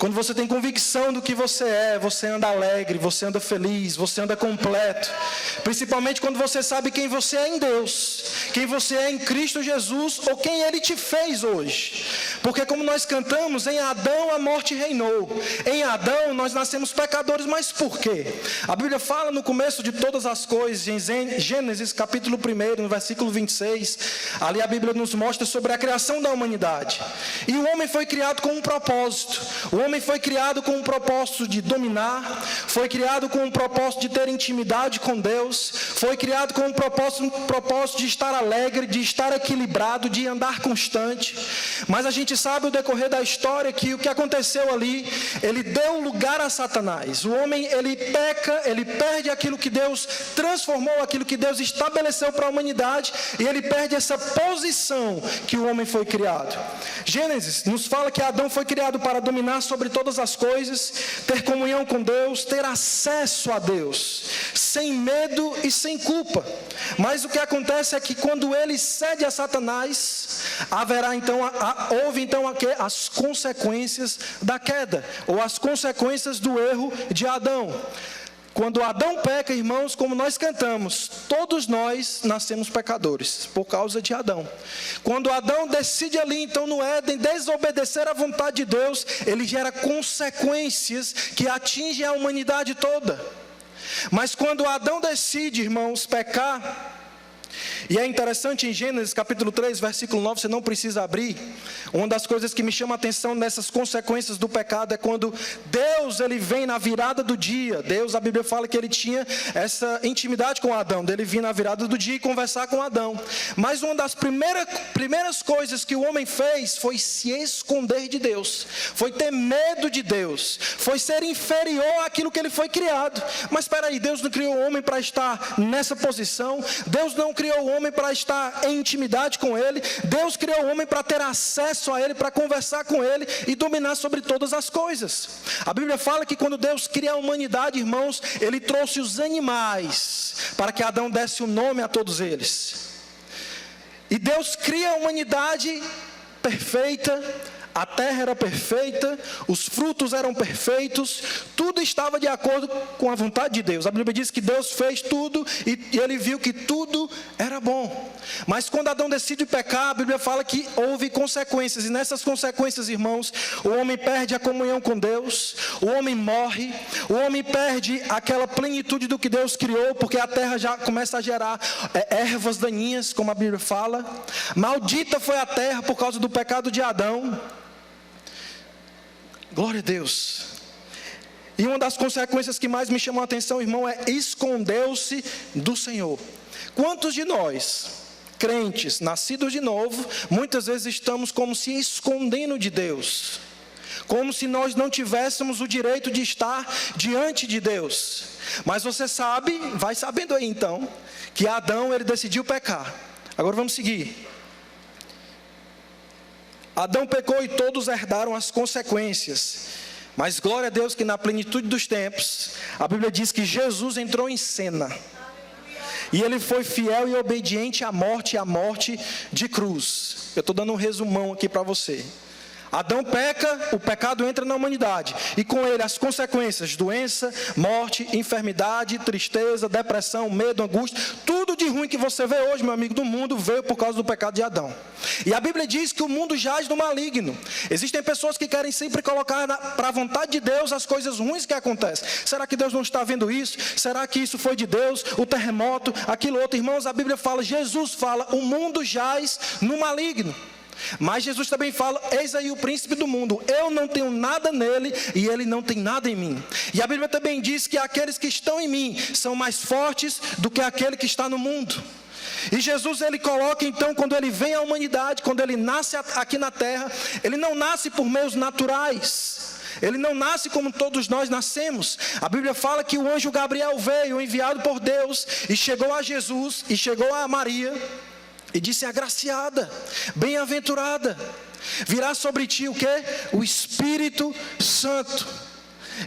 Quando você tem convicção do que você é, você anda alegre, você anda feliz, você anda completo. Principalmente quando você sabe quem você é em Deus, quem você é em Cristo Jesus, ou quem Ele te fez hoje. Porque como nós cantamos, em Adão a morte reinou. Em Adão nós nascemos pecadores, mas por quê? A Bíblia fala no começo de todas as coisas, em Gênesis capítulo 1, no versículo 26, ali a Bíblia nos mostra sobre a criação da humanidade. E o homem foi criado com um propósito. O homem foi criado com um propósito de dominar, foi criado com um propósito de ter intimidade com Deus, foi criado com um propósito de estar alegre, de estar equilibrado, de andar constante. Mas a gente sabe o decorrer da história que o que aconteceu ali, ele deu lugar a Satanás. O homem, ele peca, ele perde aquilo que Deus transformou, aquilo que Deus estabeleceu para a humanidade, e ele perde essa posição que o homem foi criado. Gênesis nos fala que Adão foi criado para dominar sobre todas as coisas, ter comunhão com Deus, ter acesso a Deus, sem medo e sem culpa. Mas o que acontece é que quando ele cede a Satanás, houve então as consequências da queda, ou as consequências do erro de Adão. Quando Adão peca, irmãos, como nós cantamos, todos nós nascemos pecadores, por causa de Adão. Quando Adão decide ali, então, no Éden, desobedecer à vontade de Deus, ele gera consequências que atingem a humanidade toda. Mas quando Adão decide, irmãos, pecar, e é interessante em Gênesis capítulo 3, versículo 9, você não precisa abrir. Uma das coisas que me chama a atenção nessas consequências do pecado é quando Deus, ele vem na virada do dia. Deus, a Bíblia fala que ele tinha essa intimidade com Adão, dele vir na virada do dia e conversar com Adão. Mas uma das primeiras coisas que o homem fez foi se esconder de Deus, foi ter medo de Deus, foi ser inferior àquilo que ele foi criado. Mas espera aí, Deus não criou o homem para estar nessa posição, Deus não criou o homem para estar em intimidade com Ele, Deus criou o homem para ter acesso a Ele, para conversar com Ele e dominar sobre todas as coisas. A Bíblia fala que quando Deus cria a humanidade, irmãos, Ele trouxe os animais para que Adão desse o nome a todos eles. E Deus cria a humanidade perfeita, a terra era perfeita, os frutos eram perfeitos, tudo estava de acordo com a vontade de Deus. A Bíblia diz que Deus fez tudo e ele viu que tudo era bom. Mas quando Adão decide pecar, a Bíblia fala que houve consequências, e nessas consequências, irmãos, o homem perde a comunhão com Deus, o homem morre, o homem perde aquela plenitude do que Deus criou, porque a terra já começa a gerar ervas daninhas, como a Bíblia fala. Maldita foi a terra por causa do pecado de Adão. Glória a Deus. E uma das consequências que mais me chamou a atenção, irmão, é escondeu-se do Senhor. Quantos de nós, crentes, nascidos de novo, muitas vezes estamos como se escondendo de Deus, como se nós não tivéssemos o direito de estar diante de Deus. Mas você sabe, vai sabendo aí então, que Adão, ele decidiu pecar. Agora vamos seguir. Adão pecou e todos herdaram as consequências. Mas glória a Deus que na plenitude dos tempos, a Bíblia diz que Jesus entrou em cena. E ele foi fiel e obediente à morte de cruz. Eu estou dando um resumão aqui para você. Adão peca, o pecado entra na humanidade, e com ele as consequências, doença, morte, enfermidade, tristeza, depressão, medo, angústia, tudo de ruim que você vê hoje, meu amigo, do mundo, veio por causa do pecado de Adão. E a Bíblia diz que o mundo jaz no maligno. Existem pessoas que querem sempre colocar para a vontade de Deus as coisas ruins que acontecem. Será que Deus não está vendo isso? Será que isso foi de Deus? O terremoto, aquilo outro. Irmãos, a Bíblia fala, Jesus fala, o mundo jaz no maligno. Mas Jesus também fala, eis aí o príncipe do mundo, eu não tenho nada nele e ele não tem nada em mim. E a Bíblia também diz que aqueles que estão em mim são mais fortes do que aquele que está no mundo. E Jesus, ele coloca então, quando ele vem à humanidade, quando ele nasce aqui na terra, ele não nasce por meios naturais, ele não nasce como todos nós nascemos. A Bíblia fala que o anjo Gabriel veio, enviado por Deus, e chegou a Jesus, e chegou a Maria, e disse, agraciada, bem-aventurada, virá sobre ti o quê? O Espírito Santo,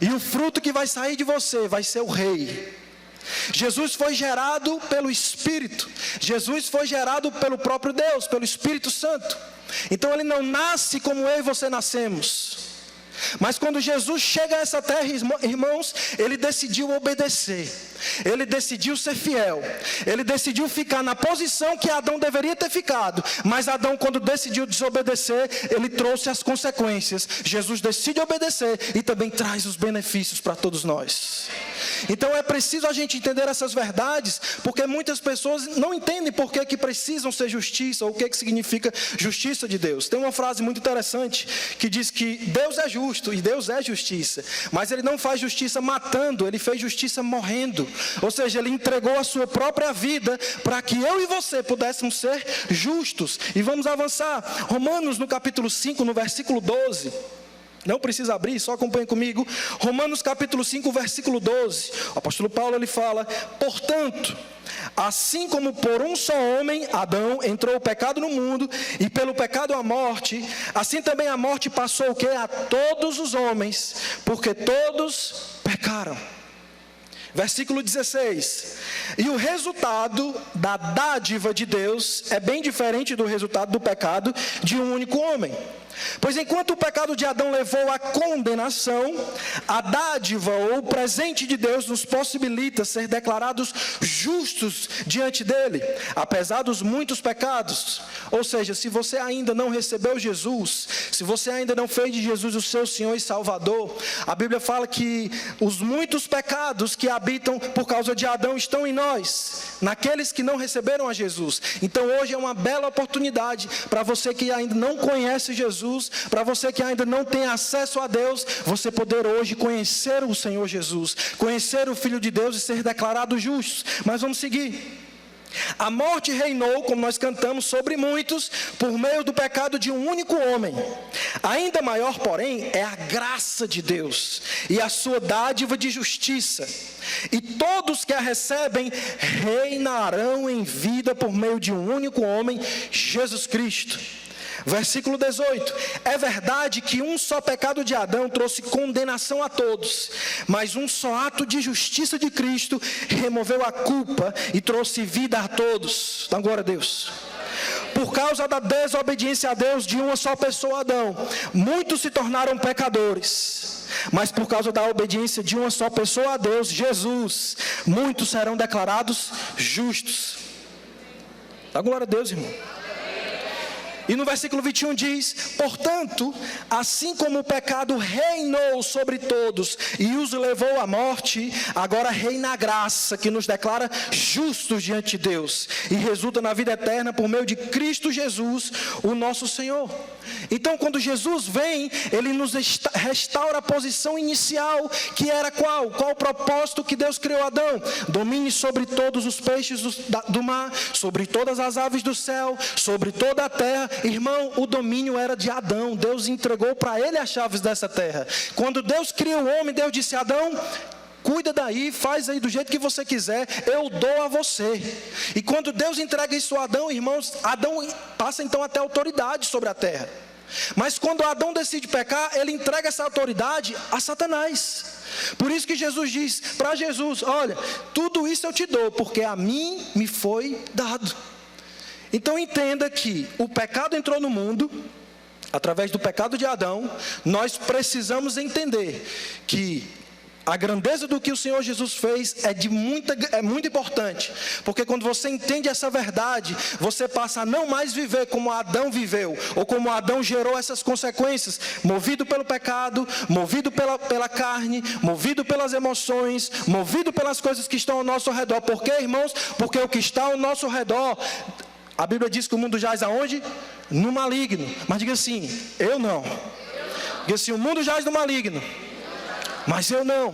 e o fruto que vai sair de você vai ser o rei. Jesus foi gerado pelo Espírito, Jesus foi gerado pelo próprio Deus, pelo Espírito Santo. Então ele não nasce como eu e você nascemos. Mas quando Jesus chega a essa terra, irmãos, ele decidiu obedecer. Ele decidiu ser fiel. Ele decidiu ficar na posição que Adão deveria ter ficado. Mas Adão, quando decidiu desobedecer, ele trouxe as consequências. Jesus decide obedecer e também traz os benefícios para todos nós. Então é preciso a gente entender essas verdades, porque muitas pessoas não entendem por que precisam ser justiça, ou o que significa justiça de Deus. Tem uma frase muito interessante que diz que Deus é justo e Deus é justiça, mas Ele não faz justiça matando, Ele fez justiça morrendo. Ou seja, Ele entregou a sua própria vida para que eu e você pudéssemos ser justos. E vamos avançar. Romanos no capítulo 5, no versículo 12. Não precisa abrir, só acompanhe comigo. Romanos capítulo 5, versículo 12. O apóstolo Paulo, ele fala: portanto, assim como por um só homem, Adão, entrou o pecado no mundo, e pelo pecado a morte, assim também a morte passou o quê? A todos os homens, porque todos pecaram. Versículo 16. E o resultado da dádiva de Deus é bem diferente do resultado do pecado de um único homem. Pois enquanto o pecado de Adão levou à condenação, a dádiva ou o presente de Deus nos possibilita ser declarados justos diante dele, apesar dos muitos pecados. Ou seja, se você ainda não recebeu Jesus, se você ainda não fez de Jesus o seu Senhor e Salvador, a Bíblia fala que os muitos pecados que habitam por causa de Adão estão em nós, naqueles que não receberam a Jesus. Então hoje é uma bela oportunidade para você que ainda não conhece Jesus, para você que ainda não tem acesso a Deus, você poder hoje conhecer o Senhor Jesus, conhecer o Filho de Deus e ser declarado justo. Mas vamos seguir. A morte reinou, como nós cantamos, sobre muitos, por meio do pecado de um único homem. Ainda maior, porém, é a graça de Deus e a sua dádiva de justiça. E todos que a recebem reinarão em vida por meio de um único homem, Jesus Cristo. Versículo 18. É verdade que um só pecado de Adão trouxe condenação a todos, mas um só ato de justiça de Cristo removeu a culpa e trouxe vida a todos. Então, glória a Deus. Por causa da desobediência a Deus de uma só pessoa, Adão, muitos se tornaram pecadores. Mas por causa da obediência de uma só pessoa a Deus, Jesus, muitos serão declarados justos. Dá glória a Deus, irmão. E no versículo 21 diz: portanto, assim como o pecado reinou sobre todos e os levou à morte, agora reina a graça que nos declara justos diante de Deus e resulta na vida eterna por meio de Cristo Jesus, o nosso Senhor. Então, quando Jesus vem, Ele nos restaura a posição inicial, que era qual? Qual o propósito que Deus criou Adão? Domine sobre todos os peixes do mar, sobre todas as aves do céu, sobre toda a terra. Irmão, o domínio era de Adão. Deus entregou para ele as chaves dessa terra. Quando Deus cria o homem, Deus disse: Adão, cuida daí, faz aí do jeito que você quiser, eu dou a você. E quando Deus entrega isso a Adão, irmãos, Adão passa então a ter autoridade sobre a terra. Mas quando Adão decide pecar, ele entrega essa autoridade a Satanás. Por isso que Jesus diz para Jesus: olha, tudo isso eu te dou, porque a mim me foi dado. Então entenda que o pecado entrou no mundo, através do pecado de Adão. Nós precisamos entender que a grandeza do que o Senhor Jesus fez é muito importante, porque quando você entende essa verdade, você passa a não mais viver como Adão viveu, ou como Adão gerou essas consequências, movido pelo pecado, movido pela carne, movido pelas emoções, movido pelas coisas que estão ao nosso redor. Por quê, irmãos? Porque o que está ao nosso redor, a Bíblia diz que o mundo jaz aonde? No maligno. Mas diga assim: eu não. Diga assim: o mundo jaz no maligno, mas eu não.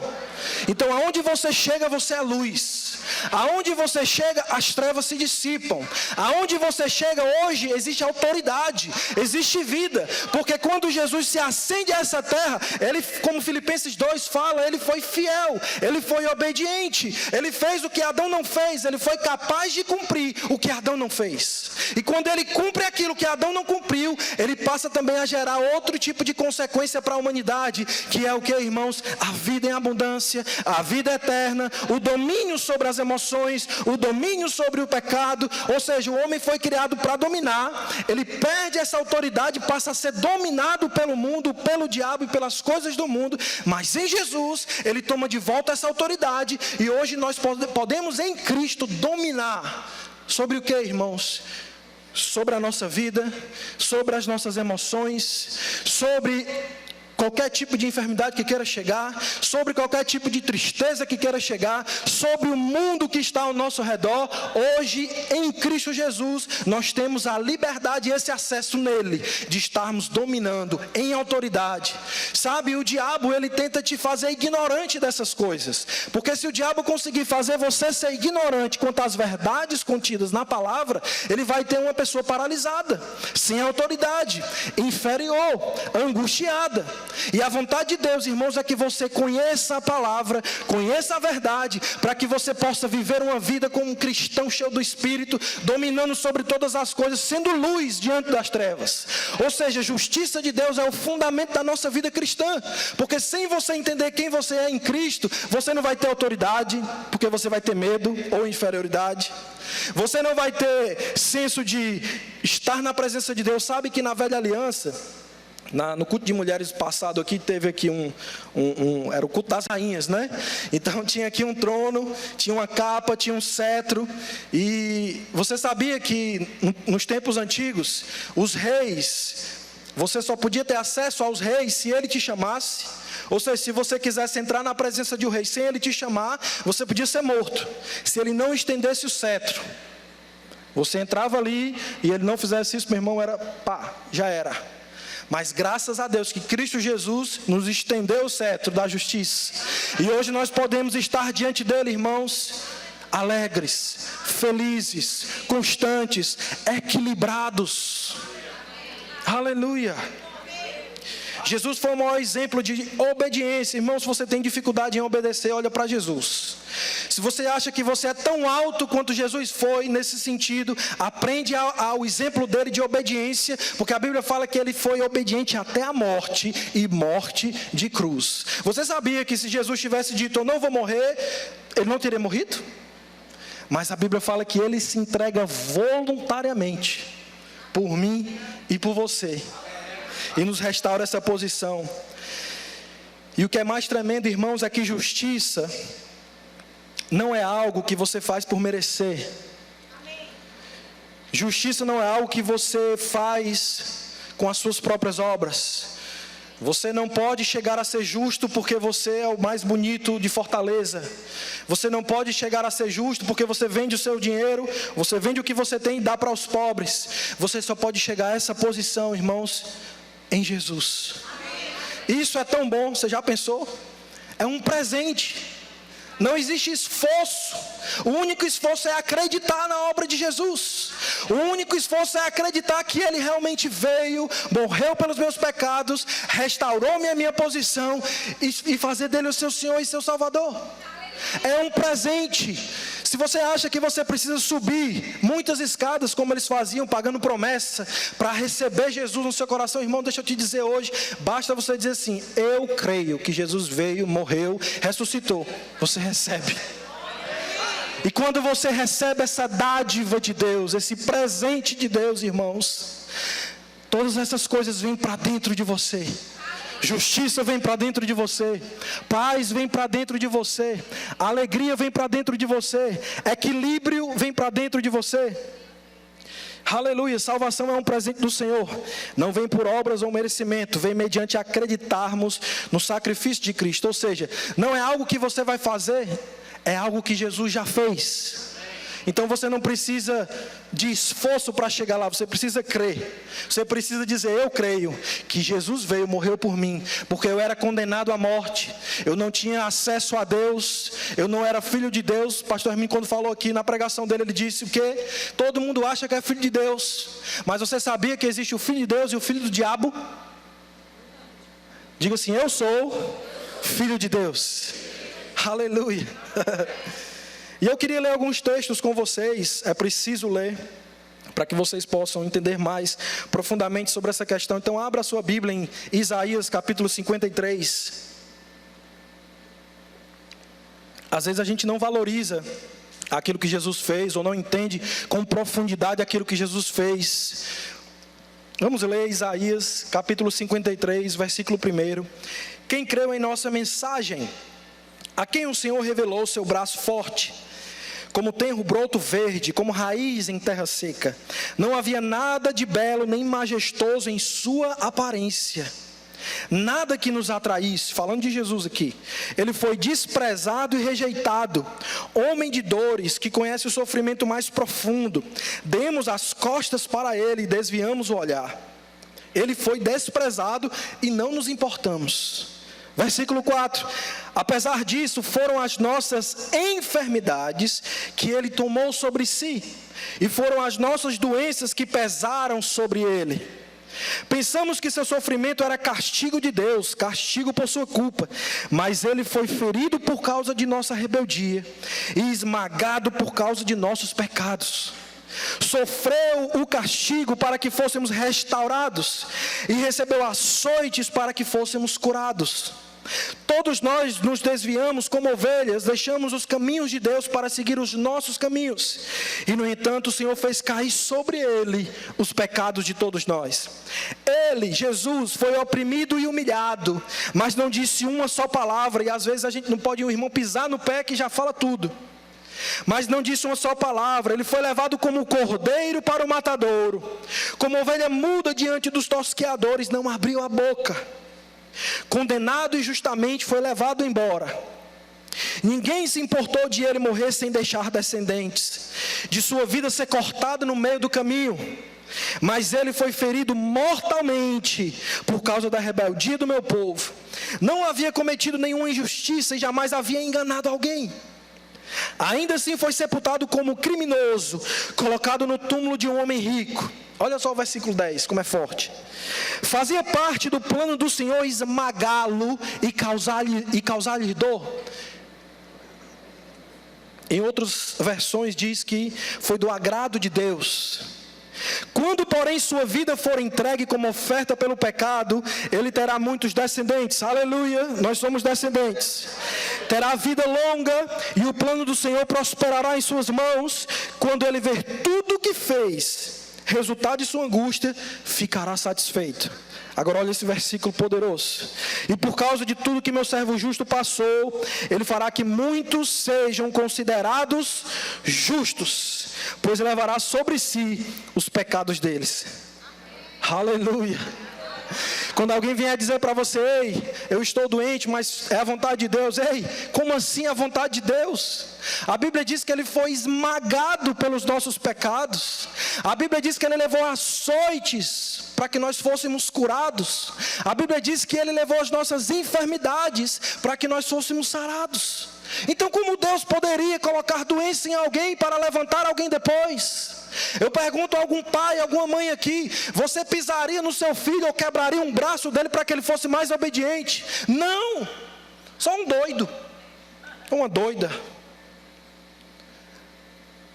Então aonde você chega, você é luz. Aonde você chega, as trevas se dissipam. Aonde você chega hoje, existe autoridade, existe vida. Porque quando Jesus se acende a essa terra, ele, como Filipenses 2 fala, ele foi fiel, ele foi obediente, ele fez o que Adão não fez, ele foi capaz de cumprir o que Adão não fez. E quando ele cumpre aquilo que Adão não cumpriu, ele passa também a gerar outro tipo de consequência para a humanidade, que é o que, irmãos? A vida em abundância. abundância, a vida eterna, o domínio sobre as emoções, o domínio sobre o pecado. Ou seja, o homem foi criado para dominar, ele perde essa autoridade, passa a ser dominado pelo mundo, pelo diabo e pelas coisas do mundo, mas em Jesus, ele toma de volta essa autoridade, e hoje nós podemos em Cristo dominar sobre o que, irmãos? Sobre a nossa vida, sobre as nossas emoções, sobre qualquer tipo de enfermidade que queira chegar, sobre qualquer tipo de tristeza que queira chegar, sobre o mundo que está ao nosso redor. Hoje, em Cristo Jesus, nós temos a liberdade e esse acesso nele, de estarmos dominando em autoridade. Sabe, o diabo, ele tenta te fazer ignorante dessas coisas, porque se o diabo conseguir fazer você ser ignorante quanto às verdades contidas na palavra, ele vai ter uma pessoa paralisada, sem autoridade, inferior, angustiada. E a vontade de Deus, irmãos, é que você conheça a palavra, conheça a verdade, para que você possa viver uma vida como um cristão cheio do Espírito, dominando sobre todas as coisas, sendo luz diante das trevas. Ou seja, a justiça de Deus é o fundamento da nossa vida cristã, porque sem você entender quem você é em Cristo, você não vai ter autoridade, porque você vai ter medo ou inferioridade. Você não vai ter senso de estar na presença de Deus. Sabe que na velha aliança, no culto de mulheres passado aqui, teve aqui era o culto das rainhas, né? Então tinha aqui um trono, tinha uma capa, tinha um cetro. E você sabia que nos tempos antigos, os reis, você só podia ter acesso aos reis se ele te chamasse. Ou seja, se você quisesse entrar na presença de um rei sem ele te chamar, você podia ser morto, se ele não estendesse o cetro. Você entrava ali e ele não fizesse isso, meu irmão, já era. Mas graças a Deus que Cristo Jesus nos estendeu o cetro da justiça. E hoje nós podemos estar diante dele, irmãos, alegres, felizes, constantes, equilibrados. Aleluia. Jesus foi o maior exemplo de obediência. Irmãos, se você tem dificuldade em obedecer, olha para Jesus. Se você acha que você é tão alto quanto Jesus foi nesse sentido, aprende ao exemplo dele de obediência, porque a Bíblia fala que ele foi obediente até a morte, e morte de cruz. Você sabia que se Jesus tivesse dito, eu não vou morrer, ele não teria morrido? Mas a Bíblia fala que ele se entrega voluntariamente, por mim e por você, e nos restaura essa posição. E o que é mais tremendo, irmãos, é que justiça não é algo que você faz por merecer. Justiça não é algo que você faz com as suas próprias obras. Você não pode chegar a ser justo porque você é o mais bonito de Fortaleza. Você não pode chegar a ser justo porque você vende o seu dinheiro, você vende o que você tem e dá para os pobres. Você só pode chegar a essa posição, irmãos, em Jesus. Isso é tão bom, você já pensou? É um presente. Não existe esforço. O único esforço é acreditar na obra de Jesus. O único esforço é acreditar que ele realmente veio, morreu pelos meus pecados, restaurou-me a minha posição e fazer dele o seu Senhor e seu Salvador. É um presente. Se você acha que você precisa subir muitas escadas, como eles faziam, pagando promessa, para receber Jesus no seu coração, irmão, deixa eu te dizer hoje, basta você dizer assim, eu creio que Jesus veio, morreu, ressuscitou. Você recebe. E quando você recebe essa dádiva de Deus, esse presente de Deus, irmãos, todas essas coisas vêm para dentro de você. Justiça vem para dentro de você, paz vem para dentro de você, alegria vem para dentro de você, equilíbrio vem para dentro de você. Aleluia, salvação é um presente do Senhor, não vem por obras ou merecimento, vem mediante acreditarmos no sacrifício de Cristo. Ou seja, não é algo que você vai fazer, é algo que Jesus já fez. Então você não precisa de esforço para chegar lá, você precisa crer. Você precisa dizer, eu creio que Jesus veio, morreu por mim, porque eu era condenado à morte, eu não tinha acesso a Deus, eu não era filho de Deus. Pastor Hermínio, quando falou aqui na pregação dele, ele disse o quê? Todo mundo acha que é filho de Deus, mas você sabia que existe o filho de Deus e o filho do diabo? Diga assim, eu sou filho de Deus. Aleluia. E eu queria ler alguns textos com vocês, é preciso ler, para que vocês possam entender mais profundamente sobre essa questão. Então abra a sua Bíblia em Isaías capítulo 53. Às vezes a gente não valoriza aquilo que Jesus fez, ou não entende com profundidade aquilo que Jesus fez. Vamos ler Isaías, capítulo 53, versículo 1. Quem creu em nossa mensagem, a quem o Senhor revelou seu braço forte, como tenro broto verde, como raiz em terra seca. Não havia nada de belo nem majestoso em sua aparência, nada que nos atraísse. Falando de Jesus aqui, ele foi desprezado e rejeitado, homem de dores, que conhece o sofrimento mais profundo. Demos as costas para ele e desviamos o olhar. Ele foi desprezado e não nos importamos. Versículo 4, apesar disso, foram as nossas enfermidades que ele tomou sobre si, e foram as nossas doenças que pesaram sobre ele. Pensamos que seu sofrimento era castigo de Deus, castigo por sua culpa, mas ele foi ferido por causa de nossa rebeldia e esmagado por causa de nossos pecados. Sofreu o castigo para que fôssemos restaurados e recebeu açoites para que fôssemos curados. Todos nós nos desviamos como ovelhas, deixamos os caminhos de Deus para seguir os nossos caminhos. E no entanto o Senhor fez cair sobre ele os pecados de todos nós. Ele, Jesus, foi oprimido e humilhado, mas não disse uma só palavra. E às vezes a gente não pode um irmão pisar no pé que já fala tudo. Mas não disse uma só palavra. Ele foi levado como cordeiro para o matadouro, como ovelha muda diante dos tosqueadores, não abriu a boca. Condenado injustamente, foi levado embora. Ninguém se importou de ele morrer sem deixar descendentes, de sua vida ser cortada no meio do caminho. Mas ele foi ferido mortalmente por causa da rebeldia do meu povo. Não havia cometido nenhuma injustiça e jamais havia enganado alguém. Ainda assim foi sepultado como criminoso, colocado no túmulo de um homem rico. Olha só o versículo 10, como é forte. Fazia parte do plano do Senhor esmagá-lo e causar-lhe dor. Em outras versões diz que foi do agrado de Deus. Quando, porém, sua vida for entregue como oferta pelo pecado, ele terá muitos descendentes. Aleluia, nós somos descendentes. Terá vida longa e o plano do Senhor prosperará em suas mãos. Quando ele ver tudo o que fez, resultado de sua angústia, ficará satisfeito. Agora olha esse versículo poderoso. E por causa de tudo que meu servo justo passou, ele fará que muitos sejam considerados justos, pois levará sobre si os pecados deles. Aleluia. Quando alguém vier dizer para você: ei, eu estou doente, mas é a vontade de Deus. Ei, como assim a vontade de Deus? A Bíblia diz que ele foi esmagado pelos nossos pecados. A Bíblia diz que ele levou açoites para que nós fôssemos curados. A Bíblia diz que ele levou as nossas enfermidades para que nós fôssemos sarados. Então, como Deus poderia colocar doença em alguém para levantar alguém depois? Eu pergunto a algum pai, alguma mãe aqui: você pisaria no seu filho ou quebraria um braço dele para que ele fosse mais obediente? Não, só um doido, uma doida.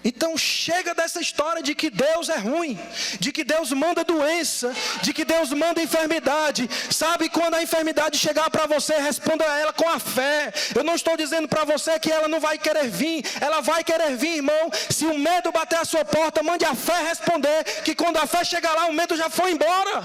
Então chega dessa história de que Deus é ruim, de que Deus manda doença, de que Deus manda enfermidade. Sabe, quando a enfermidade chegar para você, responda a ela com a fé. Eu não estou dizendo para você que ela não vai querer vir, ela vai querer vir, irmão. Se o medo bater a sua porta, mande a fé responder, que quando a fé chegar lá, o medo já foi embora.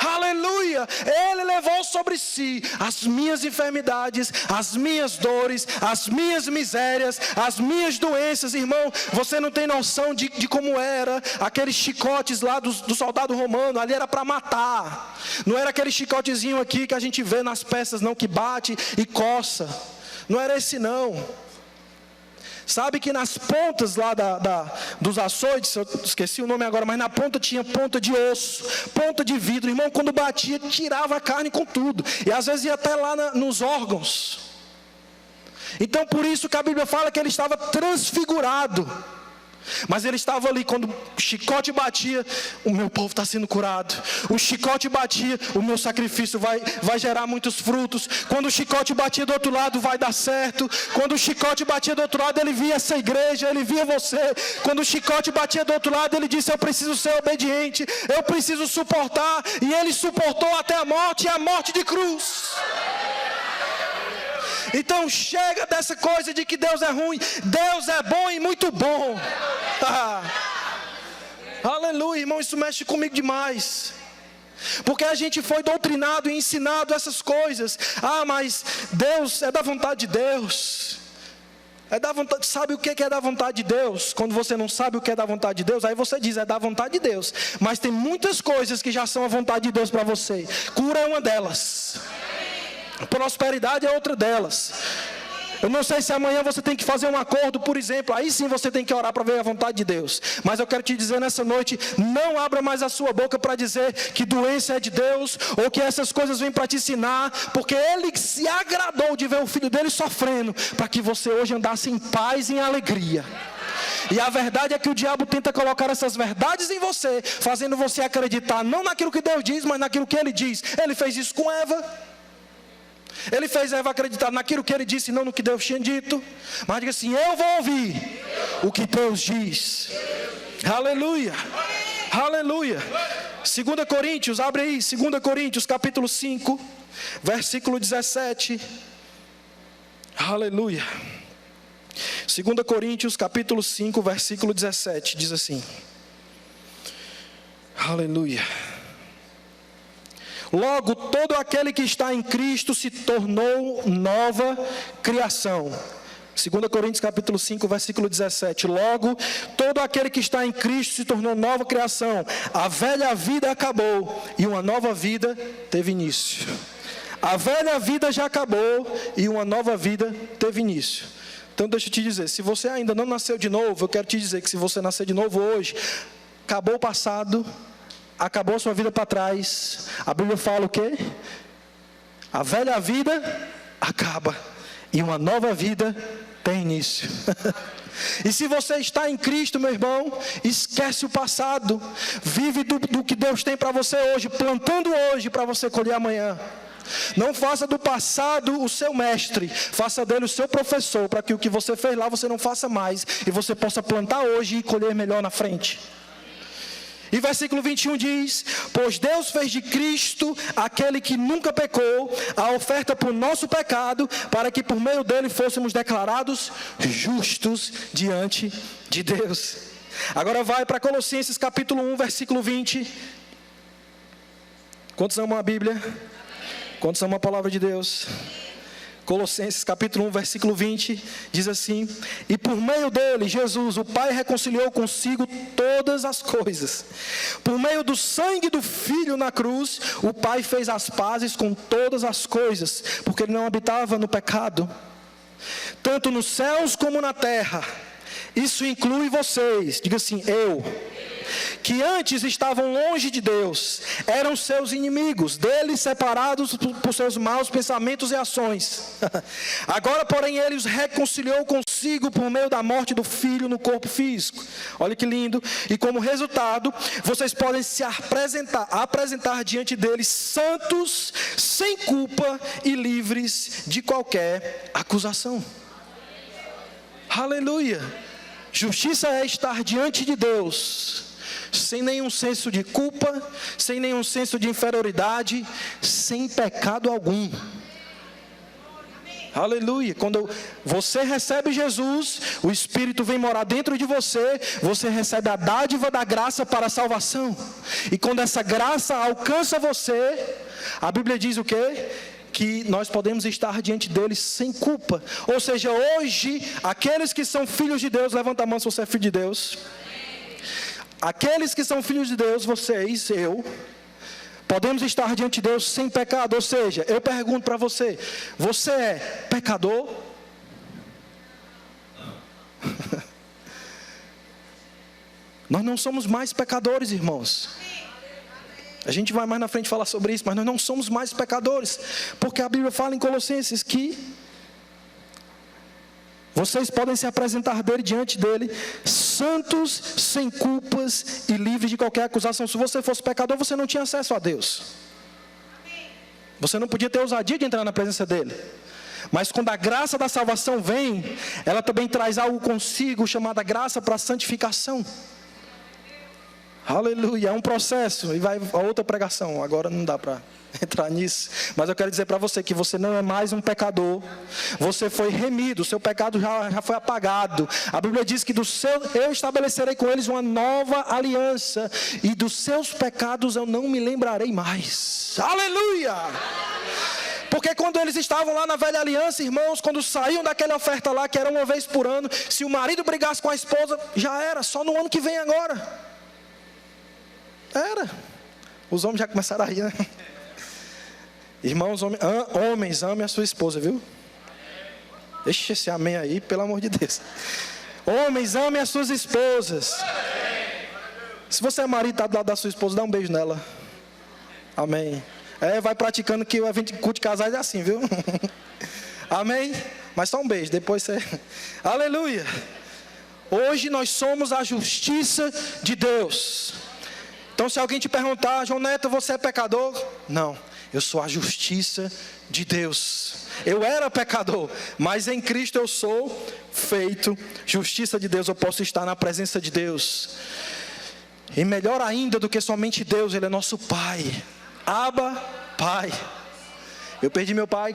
Aleluia, ele levou sobre si as minhas enfermidades, as minhas dores, as minhas misérias, as minhas doenças. Irmão, você não tem noção de como era aqueles chicotes lá do soldado romano. Ali era para matar, não era aquele chicotezinho aqui que a gente vê nas peças não, que bate e coça. Não era esse não. Sabe que nas pontas lá dos açoites, eu esqueci o nome agora, mas na ponta tinha ponta de osso, ponta de vidro. Irmão, quando batia, tirava a carne com tudo. E às vezes ia até lá nos órgãos. Então por isso que a Bíblia fala que ele estava transfigurado. Mas ele estava ali, quando o chicote batia, o meu povo está sendo curado. O chicote batia, o meu sacrifício vai gerar muitos frutos. Quando o chicote batia do outro lado, vai dar certo. Quando o chicote batia do outro lado, ele via essa igreja, ele via você. Quando o chicote batia do outro lado, ele disse: eu preciso ser obediente, eu preciso suportar. E ele suportou até a morte, e a morte de cruz. Então chega dessa coisa de que Deus é ruim. Deus é bom e muito bom. Aleluia, irmão, isso mexe comigo demais. Porque a gente foi doutrinado e ensinado essas coisas. Mas Deus é da vontade de Deus. É da vontade, sabe o que é da vontade de Deus? Quando você não sabe o que é da vontade de Deus, aí você diz, é da vontade de Deus. Mas tem muitas coisas que já são a vontade de Deus para você. Cura é uma delas. Prosperidade é outra delas. Eu não sei se amanhã você tem que fazer um acordo, por exemplo. Aí sim você tem que orar para ver a vontade de Deus. Mas eu quero te dizer nessa noite, não abra mais a sua boca para dizer que doença é de Deus, ou que essas coisas vêm para te ensinar, porque Ele se agradou de ver o filho dele sofrendo, para que você hoje andasse em paz e em alegria. E a verdade é que o diabo tenta colocar essas verdades em você, fazendo você acreditar não naquilo que Deus diz, mas naquilo que Ele diz. Ele fez isso com Eva. Ele fez Eva acreditar naquilo que ele disse, não no que Deus tinha dito. Mas diga assim, eu vou ouvir o que Deus diz. Aleluia, aleluia. 2 Coríntios, abre aí, 2 Coríntios capítulo 5, versículo 17. Aleluia. 2 Coríntios capítulo 5, versículo 17, diz assim. Aleluia. Logo, todo aquele que está em Cristo se tornou nova criação. 2 Coríntios capítulo 5, versículo 17. Logo, todo aquele que está em Cristo se tornou nova criação. A velha vida acabou e uma nova vida teve início. A velha vida já acabou e uma nova vida teve início. Então deixa eu te dizer, se você ainda não nasceu de novo, eu quero te dizer que se você nascer de novo hoje, acabou o passado, acabou a sua vida para trás. A Bíblia fala o quê? A velha vida acaba e uma nova vida tem início. E se você está em Cristo, meu irmão, esquece o passado. Vive do que Deus tem para você hoje, plantando hoje para você colher amanhã. Não faça do passado o seu mestre, faça dele o seu professor, para que o que você fez lá você não faça mais, e você possa plantar hoje e colher melhor na frente. E versículo 21 diz, pois Deus fez de Cristo, aquele que nunca pecou, a oferta por nosso pecado, para que por meio dele fôssemos declarados justos diante de Deus. Agora vai para Colossenses capítulo 1, versículo 20. Quantos amam a Bíblia? Quantos amam a palavra de Deus? Colossenses capítulo 1, versículo 20, diz assim, e por meio dele, Jesus, o Pai reconciliou consigo todas as coisas. Por meio do sangue do Filho na cruz, o Pai fez as pazes com todas as coisas, porque ele não habitava no pecado, tanto nos céus como na terra. Isso inclui vocês, diga assim, eu, que antes estavam longe de Deus, eram seus inimigos, dele separados por seus maus pensamentos e ações. Agora, porém, ele os reconciliou consigo por meio da morte do Filho no corpo físico. Olha que lindo. E como resultado, vocês podem se apresentar diante dele santos, sem culpa e livres de qualquer acusação. Aleluia. Justiça é estar diante de Deus sem nenhum senso de culpa, sem nenhum senso de inferioridade, sem pecado algum. Aleluia. Quando você recebe Jesus, o Espírito vem morar dentro de você, você recebe a dádiva da graça para a salvação. E quando essa graça alcança você, a Bíblia diz o quê? Que nós podemos estar diante dele sem culpa. Ou seja, hoje, aqueles que são filhos de Deus, levanta a mão se você é filho de Deus. Aqueles que são filhos de Deus, vocês, eu, podemos estar diante de Deus sem pecado. Ou seja, eu pergunto para você, você é pecador? Nós não somos mais pecadores, irmãos. A gente vai mais na frente falar sobre isso, mas nós não somos mais pecadores, porque a Bíblia fala em Colossenses que vocês podem se apresentar diante dele, santos, sem culpas e livres de qualquer acusação. Se você fosse pecador, você não tinha acesso a Deus. Você não podia ter ousadia de entrar na presença dele. Mas quando a graça da salvação vem, ela também traz algo consigo chamada graça para a santificação. Aleluia, é um processo. E vai a outra pregação, agora não dá para entrar nisso, mas eu quero dizer para você que você não é mais um pecador. Você foi remido, o seu pecado já foi apagado. A Bíblia diz que eu estabelecerei com eles uma nova aliança, e dos seus pecados eu não me lembrarei mais. Aleluia! Porque quando eles estavam lá na velha aliança, irmãos, quando saíam daquela oferta lá, que era uma vez por ano, se o marido brigasse com a esposa, já era, só no ano que vem agora. Era. Os homens já começaram a rir, né? Irmãos, homens, amem a sua esposa, viu? Deixa esse amém aí, pelo amor de Deus. Homens, amem as suas esposas. Se você é marido, está do lado da sua esposa, dá um beijo nela. Amém. Vai praticando, que o evento de culto de casais é assim, viu? Amém? Mas só um beijo, depois você... Aleluia. Hoje nós somos a justiça de Deus. Então se alguém te perguntar, João Neto, você é pecador? Não. Eu sou a justiça de Deus. Eu era pecador, mas em Cristo eu sou feito justiça de Deus. Eu posso estar na presença de Deus. E melhor ainda do que somente Deus, Ele é nosso Pai. Abba, Pai. Eu perdi meu pai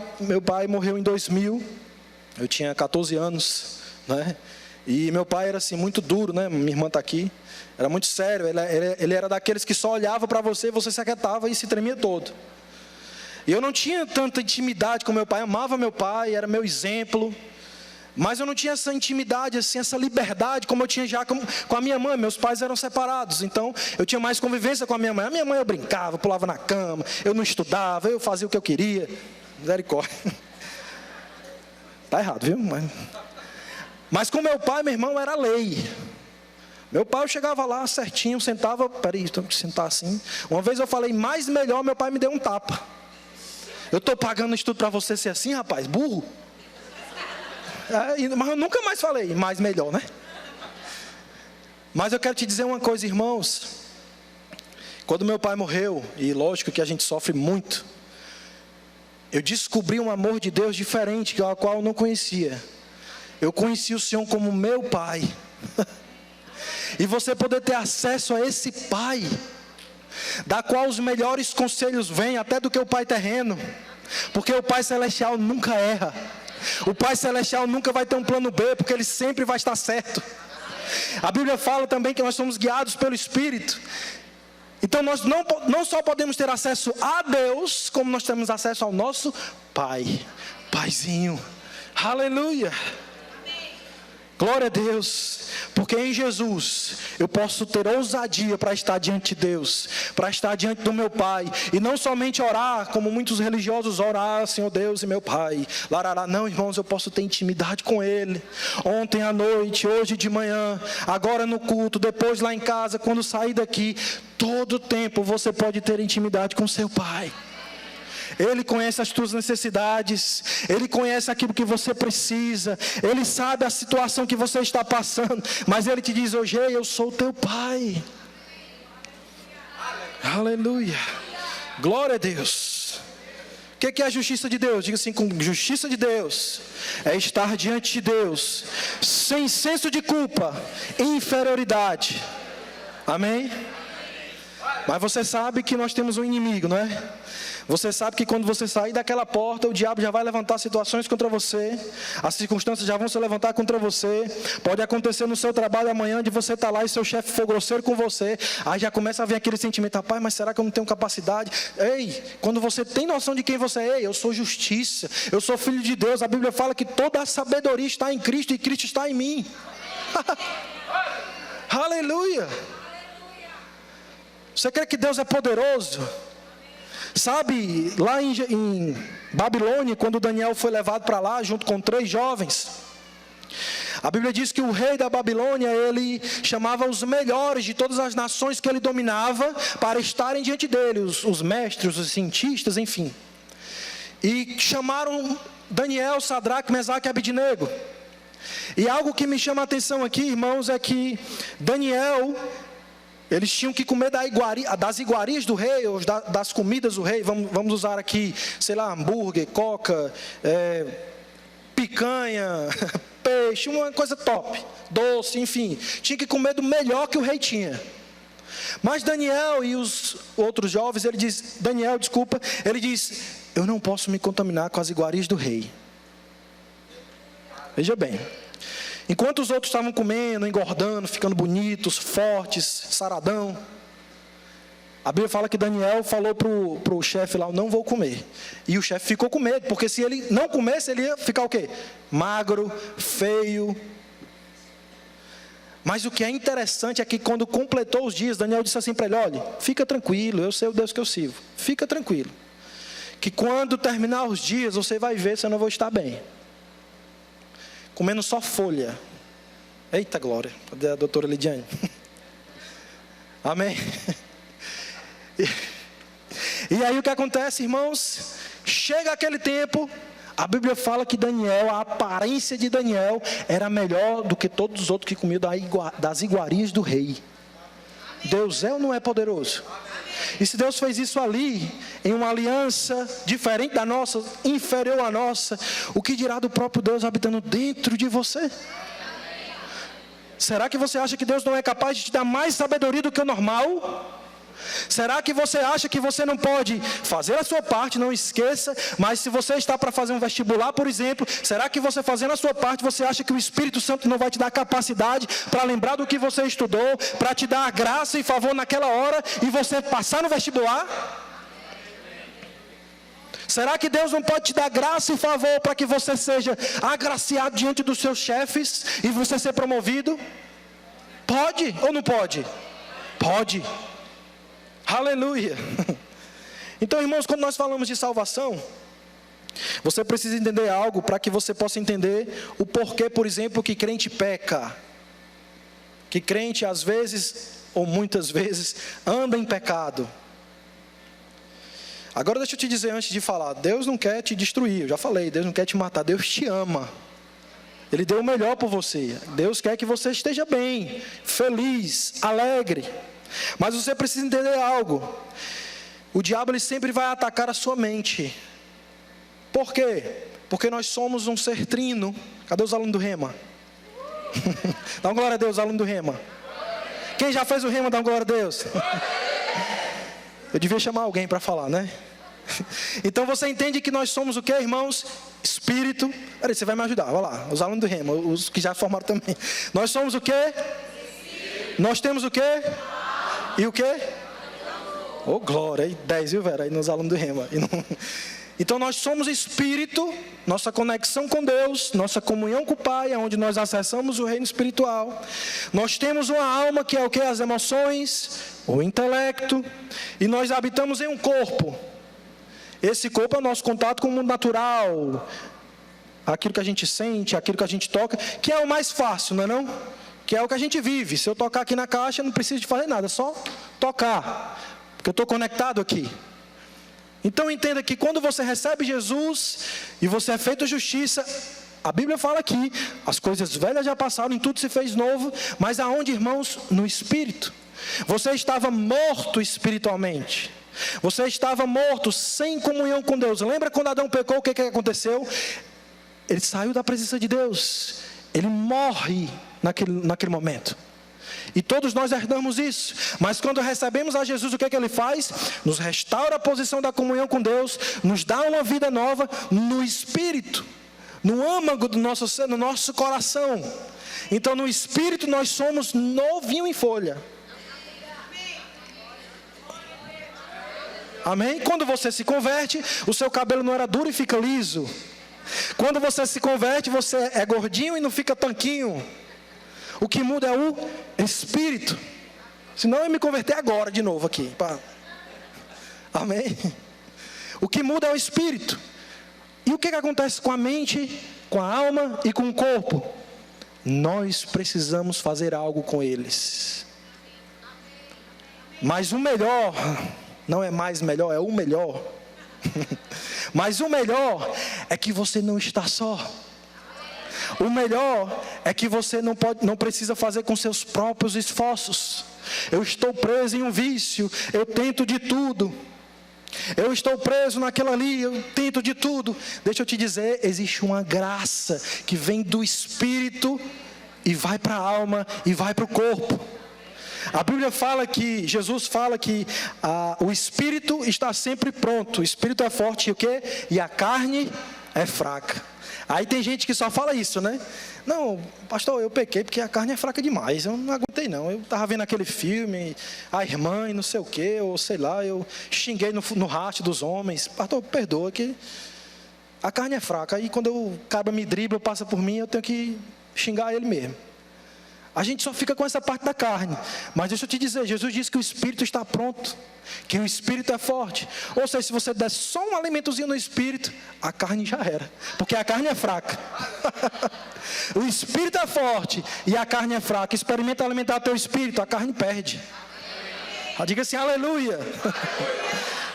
morreu em 2000. Eu tinha 14 anos, né? E meu pai era assim, muito duro, né? Minha irmã está aqui. Era muito sério, ele era daqueles que só olhava para você, você se aquietava e se tremia todo. E eu não tinha tanta intimidade com meu pai, amava meu pai, era meu exemplo, mas eu não tinha essa intimidade, assim, essa liberdade como eu tinha já com a minha mãe. Meus pais eram separados, então eu tinha mais convivência com a minha mãe. A minha mãe eu brincava, pulava na cama, eu não estudava, eu fazia o que eu queria. Misericórdia. Está errado, viu? Mas com meu pai, meu irmão, era lei. Meu pai, eu chegava lá certinho, sentava, peraí, tenho que sentar assim. Uma vez eu falei, mais melhor, meu pai me deu um tapa. Eu estou pagando estudo para você ser assim, rapaz, burro. Mas eu nunca mais falei, mais melhor, né? Mas eu quero te dizer uma coisa, irmãos. Quando meu pai morreu, e lógico que a gente sofre muito, eu descobri um amor de Deus diferente, ao qual eu não conhecia. Eu conheci o Senhor como meu pai. E você poder ter acesso a esse pai, da qual os melhores conselhos vêm, até do que o pai terreno, porque o pai celestial nunca erra. O pai celestial nunca vai ter um plano B, porque ele sempre vai estar certo. A Bíblia fala também que nós somos guiados pelo Espírito. Então nós não só podemos ter acesso a Deus, como nós temos acesso ao nosso pai, paizinho. Aleluia. Glória a Deus, porque em Jesus eu posso ter ousadia para estar diante de Deus, para estar diante do meu Pai, e não somente orar, como muitos religiosos orar, Senhor Deus e meu Pai, larará. Não, irmãos, eu posso ter intimidade com Ele, ontem à noite, hoje de manhã, agora no culto, depois lá em casa, quando sair daqui, todo tempo você pode ter intimidade com seu Pai. Ele conhece as tuas necessidades, Ele conhece aquilo que você precisa, Ele sabe a situação que você está passando, mas Ele te diz hoje, eu sou teu Pai. Aleluia, glória a Deus. O que é a justiça de Deus? Diga assim, com justiça de Deus, é estar diante de Deus, sem senso de culpa e inferioridade. Amém? Mas você sabe que nós temos um inimigo, não é? Você sabe que quando você sair daquela porta, o diabo já vai levantar situações contra você, as circunstâncias já vão se levantar contra você. Pode acontecer no seu trabalho amanhã de você estar lá e seu chefe for grosseiro com você, aí já começa a vir aquele sentimento, rapaz, mas será que eu não tenho capacidade? Ei, quando você tem noção de quem você é, eu sou justiça, eu sou filho de Deus. A Bíblia fala que toda a sabedoria está em Cristo e Cristo está em mim. Aleluia. Você crê que Deus é poderoso? Sabe, lá em Babilônia, quando Daniel foi levado para lá, junto com 3 jovens, a Bíblia diz que o rei da Babilônia, ele chamava os melhores de todas as nações que ele dominava, para estarem diante dele, os mestres, os cientistas, enfim. E chamaram Daniel, Sadraque, Mesaque e Abednego. E algo que me chama a atenção aqui, irmãos, é que Daniel, eles tinham que comer das iguarias do rei, ou das comidas do rei. Vamos usar aqui, sei lá, hambúrguer, coca, picanha, peixe, uma coisa top, doce, enfim. Tinha que comer do melhor que o rei tinha. Mas Daniel e os outros jovens, ele diz, eu não posso me contaminar com as iguarias do rei. Veja bem, enquanto os outros estavam comendo, engordando, ficando bonitos, fortes, saradão, a Bíblia fala que Daniel falou para o chefe lá, eu não vou comer. E o chefe ficou com medo, porque se ele não comesse, ele ia ficar o quê? Magro, feio. Mas o que é interessante é que quando completou os dias, Daniel disse assim para ele, olha, fica tranquilo, eu sei o Deus que eu sirvo. Fica tranquilo. Que quando terminar os dias, você vai ver se eu não vou estar bem. Comendo só folha. Eita glória, cadê a doutora Lidiane? Amém? E aí o que acontece, irmãos? Chega aquele tempo, a Bíblia fala que Daniel, a aparência de Daniel era melhor do que todos os outros que comiam das iguarias do rei. Deus é ou não é poderoso? E se Deus fez isso ali, em uma aliança diferente da nossa, inferior à nossa, o que dirá do próprio Deus habitando dentro de você? Será que você acha que Deus não é capaz de te dar mais sabedoria do que o normal? Será que você acha que você não pode fazer a sua parte? Não esqueça, mas se você está para fazer um vestibular, por exemplo, será que você fazendo a sua parte, você acha que o Espírito Santo não vai te dar capacidade para lembrar do que você estudou, para te dar graça e favor naquela hora e você passar no vestibular? Será que Deus não pode te dar graça e favor para que você seja agraciado diante dos seus chefes e você ser promovido? Pode ou não pode? Pode. Aleluia. Então, irmãos, quando nós falamos de salvação, você precisa entender algo para que você possa entender o porquê, por exemplo, que crente peca. Que crente, às vezes, ou muitas vezes, anda em pecado. Agora deixa eu te dizer antes de falar, Deus não quer te destruir, eu já falei, Deus não quer te matar, Deus te ama. Ele deu o melhor por você. Deus quer que você esteja bem, feliz, alegre. Mas você precisa entender algo. O diabo ele sempre vai atacar a sua mente. Por quê? Porque nós somos um ser trino. Cadê os alunos do Rema? Dá uma glória a Deus, aluno do Rema. Quem já fez o Rema, dá uma glória a Deus. Eu devia chamar alguém para falar, né? Então você entende que nós somos o que, irmãos? Espírito. Peraí, você vai me ajudar, vai lá. Os alunos do Rema, os que já formaram também. Nós somos o que? Nós temos o que? E o quê? Oh, glória, aí 10, viu, Vera? Aí nos alunos do Rema. Então nós somos espírito, nossa conexão com Deus, nossa comunhão com o Pai, é onde nós acessamos o reino espiritual. Nós temos uma alma que é o que? As emoções, o intelecto, e nós habitamos em um corpo. Esse corpo é o nosso contato com o mundo natural, aquilo que a gente sente, aquilo que a gente toca, que é o mais fácil, não é não? Que é o que a gente vive. Se eu tocar aqui na caixa, não preciso de fazer nada, é só tocar, porque eu estou conectado aqui. Então entenda que quando você recebe Jesus e você é feito justiça, a Bíblia fala aqui, as coisas velhas já passaram, em tudo se fez novo, mas aonde, irmãos? No Espírito. Você estava morto espiritualmente. Você estava morto, sem comunhão com Deus. Lembra quando Adão pecou, o que aconteceu? Ele saiu da presença de Deus. Ele morre naquele momento. E todos nós herdamos isso. Mas quando recebemos a Jesus, o que Ele faz? Nos restaura a posição da comunhão com Deus, nos dá uma vida nova no Espírito, no âmago do nosso ser, no nosso coração. Então no Espírito nós somos novinho em folha. Amém? Quando você se converte, o seu cabelo não era duro e fica liso. Quando você se converte, você é gordinho e não fica tanquinho. O que muda é o Espírito. Senão eu me converter agora de novo aqui. Amém? O que muda é o Espírito. E o que acontece com a mente, com a alma e com o corpo? Nós precisamos fazer algo com eles. Mas o melhor, não é mais melhor, é o melhor. Mas o melhor é que você não está só. O melhor é que você não precisa fazer com seus próprios esforços. Eu estou preso em um vício, eu tento de tudo. Eu estou preso naquilo ali, eu tento de tudo. Deixa eu te dizer, existe uma graça que vem do Espírito e vai para a alma e vai para o corpo. A Bíblia fala que, Jesus fala que o espírito está sempre pronto. O espírito é forte e o quê? E a carne é fraca. Aí tem gente que só fala isso, né? Não, pastor, eu pequei porque a carne é fraca demais. Eu não aguentei não. Eu estava vendo aquele filme, a irmã e não sei o quê, ou sei lá, eu xinguei no raste dos homens. Pastor, perdoa que a carne é fraca. Aí quando o cara me dribla, passa por mim, eu tenho que xingar ele mesmo. A gente só fica com essa parte da carne. Mas deixa eu te dizer, Jesus disse que o espírito está pronto, que o espírito é forte. Ou seja, se você der só um alimentozinho no espírito, a carne já era, porque a carne é fraca. O espírito é forte e a carne é fraca. Experimenta alimentar teu espírito, a carne perde. Diga assim, aleluia.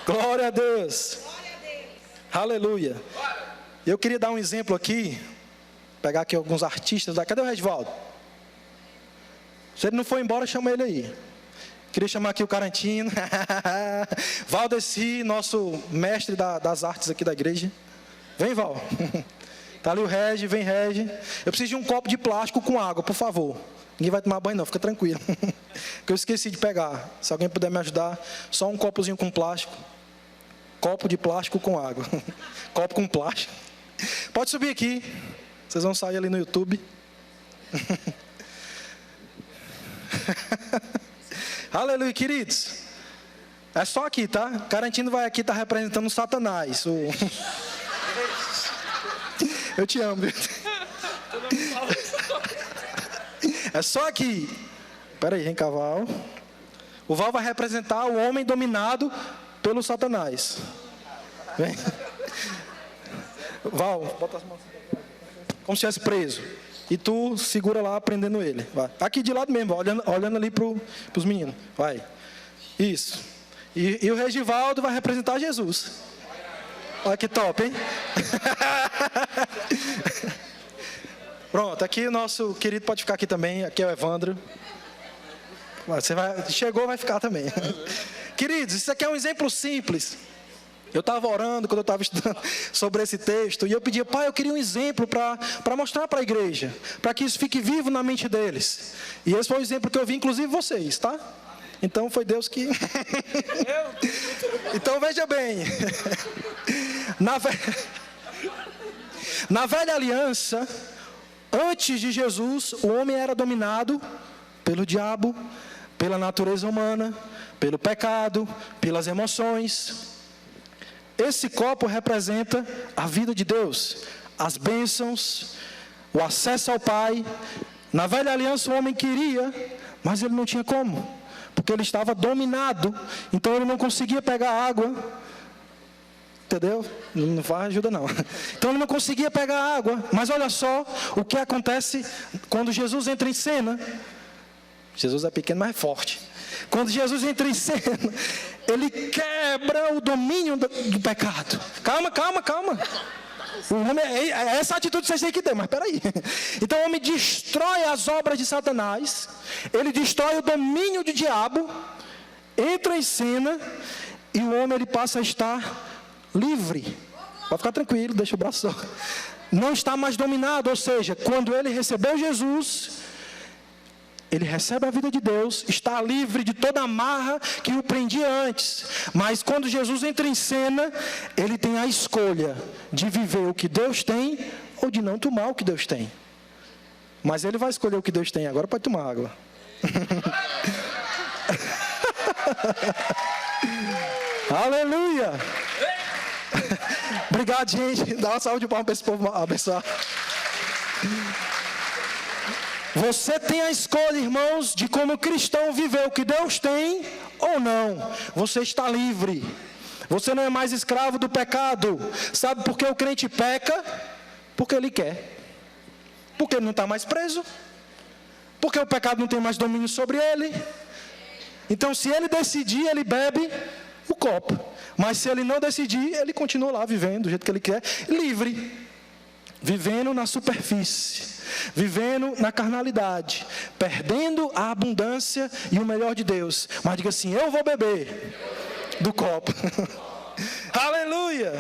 Glória a Deus. Aleluia. Eu queria dar um exemplo aqui, pegar aqui alguns artistas. Cadê o Regivaldo? Se ele não for embora, chama ele aí. Queria chamar aqui o Carantino. Valdeci, nosso mestre das artes aqui da igreja. Vem, Val. Está ali o Regi, vem Regi. Eu preciso de um copo de plástico com água, por favor. Ninguém vai tomar banho não, fica tranquilo. Que eu esqueci de pegar. Se alguém puder me ajudar, só um copozinho com plástico. Copo de plástico com água. Copo com plástico. Pode subir aqui. Vocês vão sair ali no YouTube. Aleluia, queridos. É só aqui, tá? Carantino vai aqui, tá representando o Satanás. Eu te amo. É só aqui. Espera aí, vem cá, Val. O Val vai representar o homem dominado pelo Satanás. Vem. Val, bota as mãos como se estivesse preso. E tu segura lá, prendendo ele. Vai. Aqui de lado mesmo, olhando ali para os meninos. Vai. Isso. E o Regivaldo vai representar Jesus. Olha que top, hein? Pronto, aqui o nosso querido pode ficar aqui também. Aqui é o Evandro. Chegou, vai ficar também. Queridos, isso aqui é um exemplo simples. Eu estava orando quando eu estava estudando sobre esse texto, e eu pedia, pai, eu queria um exemplo para mostrar para a igreja, para que isso fique vivo na mente deles. E esse foi o exemplo que eu vi, inclusive vocês, tá? Então foi Deus que... Então veja bem, na velha aliança, antes de Jesus, o homem era dominado pelo diabo, pela natureza humana, pelo pecado, pelas emoções. Esse copo representa a vida de Deus, as bênçãos, o acesso ao Pai. Na velha aliança o homem queria, mas ele não tinha como, porque ele estava dominado, então ele não conseguia pegar água. Entendeu? Não faz ajuda não. Então ele não conseguia pegar água, mas olha só o que acontece quando Jesus entra em cena. Jesus é pequeno, mas é forte. Quando Jesus entra em cena, ele quebra o domínio do pecado. Calma. O homem, essa atitude vocês têm que ter, mas peraí. Então o homem destrói as obras de Satanás, ele destrói o domínio do diabo, entra em cena, e o homem ele passa a estar livre. Pode ficar tranquilo, deixa o braço só. Não está mais dominado, ou seja, quando ele recebeu Jesus, ele recebe a vida de Deus, está livre de toda amarra que o prendia antes. Mas quando Jesus entra em cena, ele tem a escolha de viver o que Deus tem ou de não tomar o que Deus tem. Mas ele vai escolher o que Deus tem, agora pode tomar água. Aleluia! Obrigado, gente. Dá uma salva de palmas para esse povo abençoar. Você tem a escolha, irmãos, de como cristão viver o que Deus tem ou não. Você está livre. Você não é mais escravo do pecado. Sabe por que o crente peca? Porque ele quer. Porque ele não está mais preso. Porque o pecado não tem mais domínio sobre ele. Então, se ele decidir, ele bebe o copo. Mas se ele não decidir, ele continua lá vivendo do jeito que ele quer, livre. Vivendo na superfície, vivendo na carnalidade, perdendo a abundância e o melhor de Deus. Mas diga assim, eu vou beber do copo. Aleluia!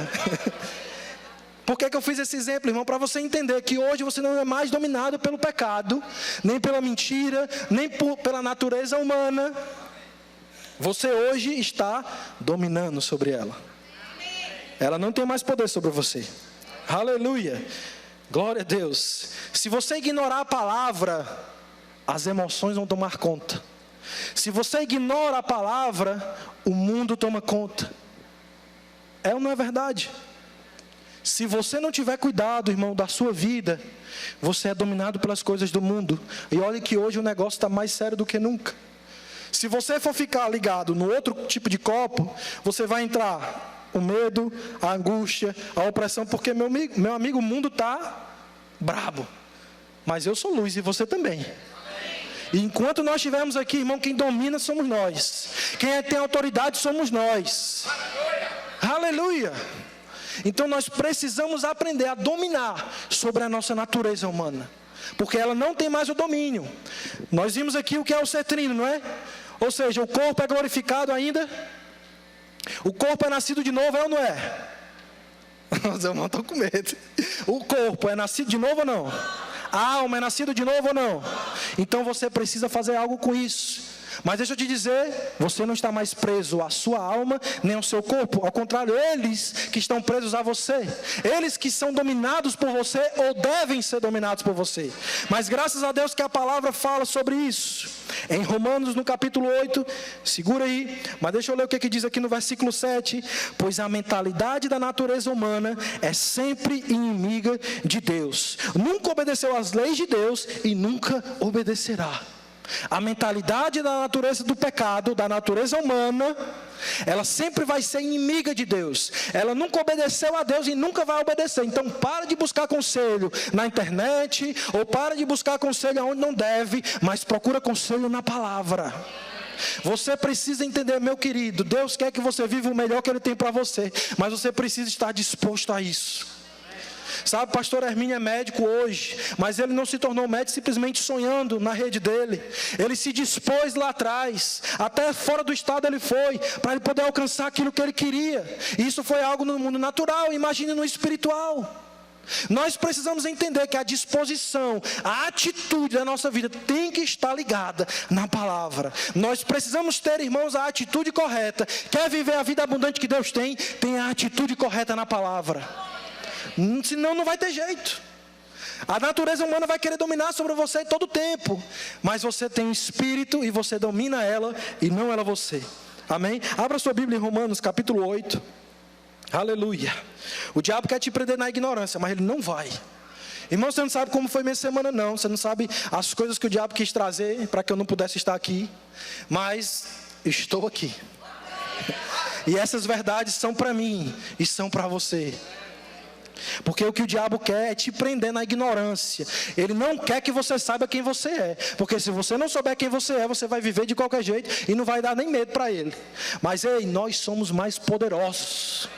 Por que eu fiz esse exemplo, irmão? Para você entender que hoje você não é mais dominado pelo pecado, nem pela mentira, nem pela natureza humana. Você hoje está dominando sobre ela. Ela não tem mais poder sobre você. Aleluia. Glória a Deus. Se você ignorar a palavra, as emoções vão tomar conta. Se você ignora a palavra, o mundo toma conta. É ou não é verdade? Se você não tiver cuidado, irmão, da sua vida, você é dominado pelas coisas do mundo. E olha que hoje o negócio está mais sério do que nunca. Se você for ficar ligado no outro tipo de copo, você vai entrar o medo, a angústia, a opressão, porque meu amigo, o mundo está brabo. Mas eu sou luz e você também. E enquanto nós estivermos aqui, irmão, quem domina somos nós. Quem tem autoridade somos nós. Aleluia! Então nós precisamos aprender a dominar sobre a nossa natureza humana, porque ela não tem mais o domínio. Nós vimos aqui o que é o ser trino, não é? Ou seja, o corpo é glorificado ainda. O corpo é nascido de novo, é ou não é? Os irmãos estão com medo. O corpo é nascido de novo ou não? A alma é nascida de novo ou não? Então você precisa fazer algo com isso. Mas deixa eu te dizer, você não está mais preso à sua alma, nem ao seu corpo. Ao contrário, eles que estão presos a você. Eles que são dominados por você ou devem ser dominados por você. Mas graças a Deus que a palavra fala sobre isso. Em Romanos, no capítulo 8, segura aí, mas deixa eu ler o que diz aqui no versículo 7. Pois a mentalidade da natureza humana é sempre inimiga de Deus. Nunca obedeceu às leis de Deus e nunca obedecerá. A mentalidade da natureza do pecado, da natureza humana, ela sempre vai ser inimiga de Deus. Ela nunca obedeceu a Deus e nunca vai obedecer. Então para de buscar conselho na internet, ou para de buscar conselho onde não deve, mas procura conselho na palavra. Você precisa entender, meu querido, Deus quer que você viva o melhor que Ele tem para você, mas você precisa estar disposto a isso. Sabe, pastor Hermínio é médico hoje, mas ele não se tornou médico simplesmente sonhando na rede dele. Ele se dispôs lá atrás, até fora do estado ele foi, para ele poder alcançar aquilo que ele queria. E isso foi algo no mundo natural, imagine no espiritual. Nós precisamos entender que a disposição, a atitude da nossa vida tem que estar ligada na palavra. Nós precisamos ter, irmãos, a atitude correta. Quer viver a vida abundante que Deus tem? Tem a atitude correta na palavra. Senão não vai ter jeito. A natureza humana vai querer dominar sobre você todo o tempo, mas você tem um espírito e você domina ela e não ela você. Amém? Abra sua Bíblia em Romanos capítulo 8. Aleluia. O diabo quer te prender na ignorância, mas ele não vai. Irmão, você não sabe como foi minha semana não. Você não sabe as coisas que o diabo quis trazer para que eu não pudesse estar aqui. Mas estou aqui. E essas verdades são para mim e são para você. Porque o que o diabo quer é te prender na ignorância. Ele não quer que você saiba quem você é. Porque se você não souber quem você é, você vai viver de qualquer jeito e não vai dar nem medo para ele. Mas ei, nós somos mais poderosos.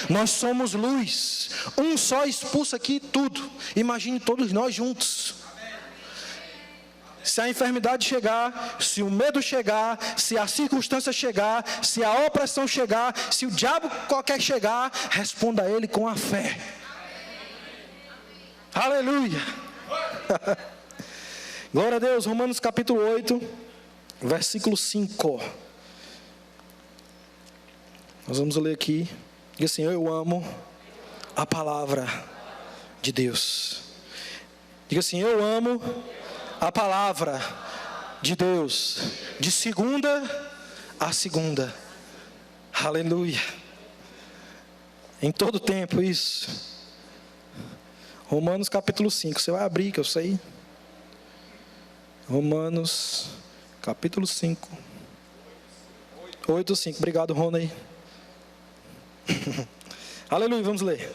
Nós somos luz. Um só expulsa aqui tudo. Imagine todos nós juntos. Se a enfermidade chegar, se o medo chegar, se a circunstância chegar, se a opressão chegar, se o diabo qualquer chegar, responda a ele com a fé. Aleluia. Glória a Deus. Romanos capítulo 8, versículo 5. Nós vamos ler aqui. Diga assim: eu amo a palavra de Deus. Diga assim: eu amo a palavra de Deus, de segunda a segunda. Aleluia. Em todo tempo isso. Romanos capítulo 5, você vai abrir que eu sei. Romanos capítulo 5. 8, 5, obrigado Rony. Aleluia, vamos ler.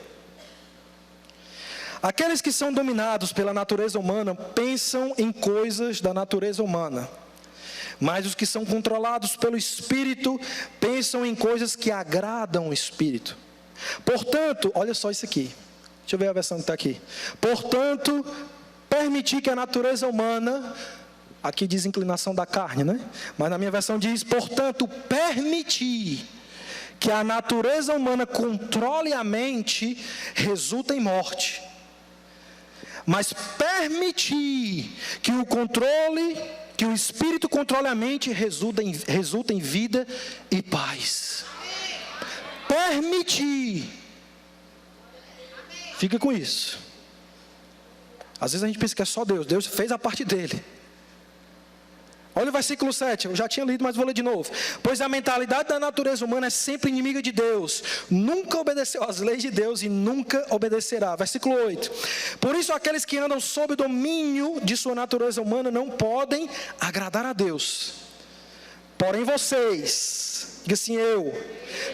Aqueles que são dominados pela natureza humana pensam em coisas da natureza humana, mas os que são controlados pelo Espírito pensam em coisas que agradam o Espírito. Portanto, olha só isso aqui. Deixa eu ver a versão que está aqui. Portanto, permitir que a natureza humana, aqui diz inclinação da carne, né? Mas na minha versão diz, portanto, permitir que a natureza humana controle a mente resulta em morte. Mas permitir que o Espírito controle a mente resulta em vida e paz. Permitir. Fica com isso. Às vezes a gente pensa que é só Deus. Deus fez a parte dele. Olha o versículo 7, eu já tinha lido, mas vou ler de novo. Pois a mentalidade da natureza humana é sempre inimiga de Deus. Nunca obedeceu às leis de Deus e nunca obedecerá. Versículo 8. Por isso aqueles que andam sob o domínio de sua natureza humana não podem agradar a Deus. Porém vocês, diga assim,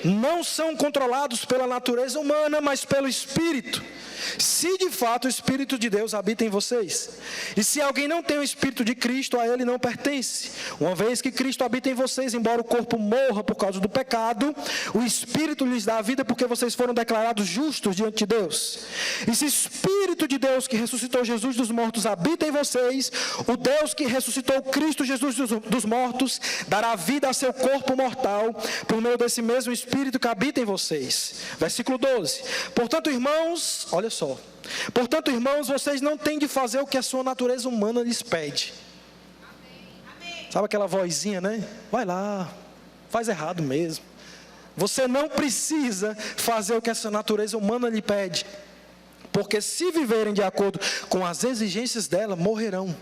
não são controlados pela natureza humana, mas pelo Espírito. Se de fato o Espírito de Deus habita em vocês. E se alguém não tem o Espírito de Cristo, a ele não pertence. Uma vez que Cristo habita em vocês, embora o corpo morra por causa do pecado, o Espírito lhes dá a vida porque vocês foram declarados justos diante de Deus. E se o Espírito de Deus que ressuscitou Jesus dos mortos habita em vocês, o Deus que ressuscitou Cristo Jesus dos mortos dará vida a seu corpo mortal por meio desse mesmo Espírito que habita em vocês. Versículo 12. Portanto, irmãos, olha só. Portanto, irmãos, vocês não têm de fazer o que a sua natureza humana lhes pede. Sabe aquela vozinha, né? Vai lá, faz errado mesmo. Você não precisa fazer o que essa natureza humana lhe pede. Porque se viverem de acordo com as exigências dela, morrerão.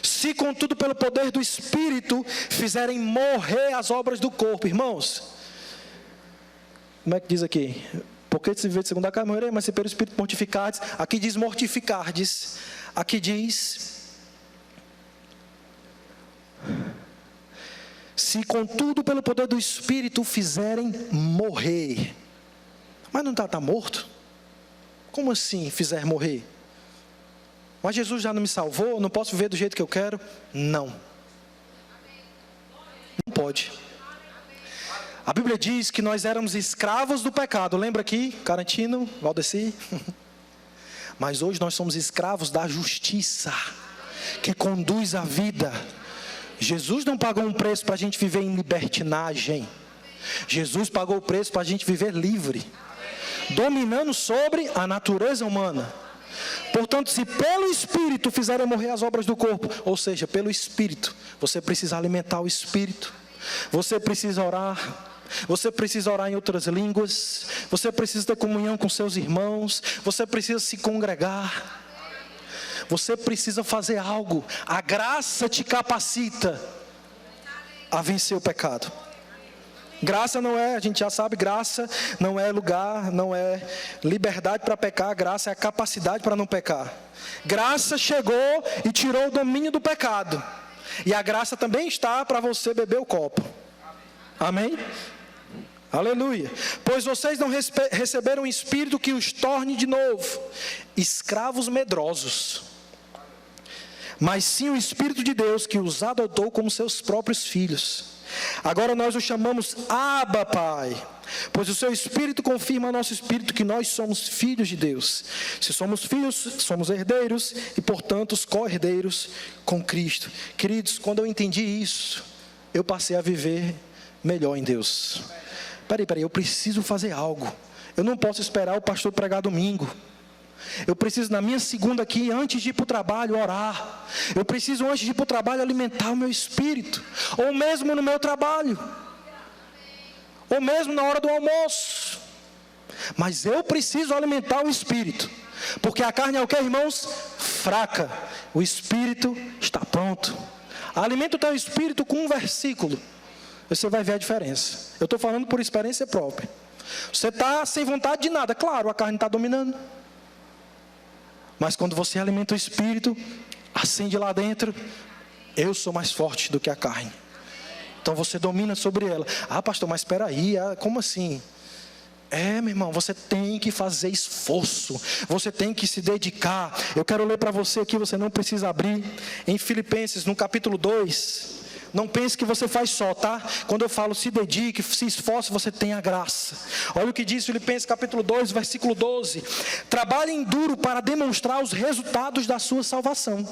Se contudo pelo poder do Espírito fizerem morrer as obras do corpo. Irmãos, como é que diz aqui? Porque se viver de segundo a carne morrerei, mas se pelo Espírito mortificardes. Aqui diz mortificardes. Aqui diz: se contudo pelo poder do Espírito fizerem morrer. Mas não está morto? Como assim fizer morrer? Mas Jesus já não me salvou, não posso viver do jeito que eu quero? Não. Não pode. A Bíblia diz que nós éramos escravos do pecado. Lembra aqui, Carantino, Valdeci? Mas hoje nós somos escravos da justiça, que conduz a vida. Jesus não pagou um preço para a gente viver em libertinagem. Jesus pagou o preço para a gente viver livre, dominando sobre a natureza humana. Portanto, se pelo Espírito fizerem morrer as obras do corpo, ou seja, pelo Espírito, você precisa alimentar o Espírito, você precisa orar, você precisa orar em outras línguas, você precisa ter comunhão com seus irmãos, você precisa se congregar, você precisa fazer algo. A graça te capacita a vencer o pecado. Graça não é, a gente já sabe, graça não é lugar, não é liberdade para pecar, graça é a capacidade para não pecar. Graça chegou e tirou o domínio do pecado. E a graça também está para você beber o copo. Amém? Aleluia. Pois vocês não receberam um espírito que os torne de novo escravos medrosos, mas sim o Espírito de Deus que os adotou como seus próprios filhos. Agora nós o chamamos Abba, Pai, pois o seu Espírito confirma ao nosso Espírito que nós somos filhos de Deus. Se somos filhos, somos herdeiros e, portanto, os co-herdeiros com Cristo. Queridos, quando eu entendi isso, eu passei a viver melhor em Deus. Peraí, eu preciso fazer algo. Eu não posso esperar o pastor pregar domingo. Eu preciso, na minha segunda aqui, antes de ir para o trabalho, orar. Eu preciso, antes de ir para o trabalho, alimentar o meu espírito. Ou mesmo no meu trabalho. Ou mesmo na hora do almoço. Mas eu preciso alimentar o espírito. Porque a carne é o que, irmãos? Fraca. O espírito está pronto. Alimenta o teu espírito com um versículo. Você vai ver a diferença. Eu estou falando por experiência própria. Você está sem vontade de nada. Claro, a carne está dominando. Mas quando você alimenta o espírito, acende lá dentro, eu sou mais forte do que a carne. Então você domina sobre ela. Ah, pastor, mas espera aí, como assim? Meu irmão, você tem que fazer esforço, você tem que se dedicar. Eu quero ler para você aqui, você não precisa abrir, em Filipenses, no capítulo 2. Não pense que você faz só, tá? Quando eu falo se dedique, se esforce, você tem a graça. Olha o que diz Filipenses capítulo 2, versículo 12. Trabalhem duro para demonstrar os resultados da sua salvação.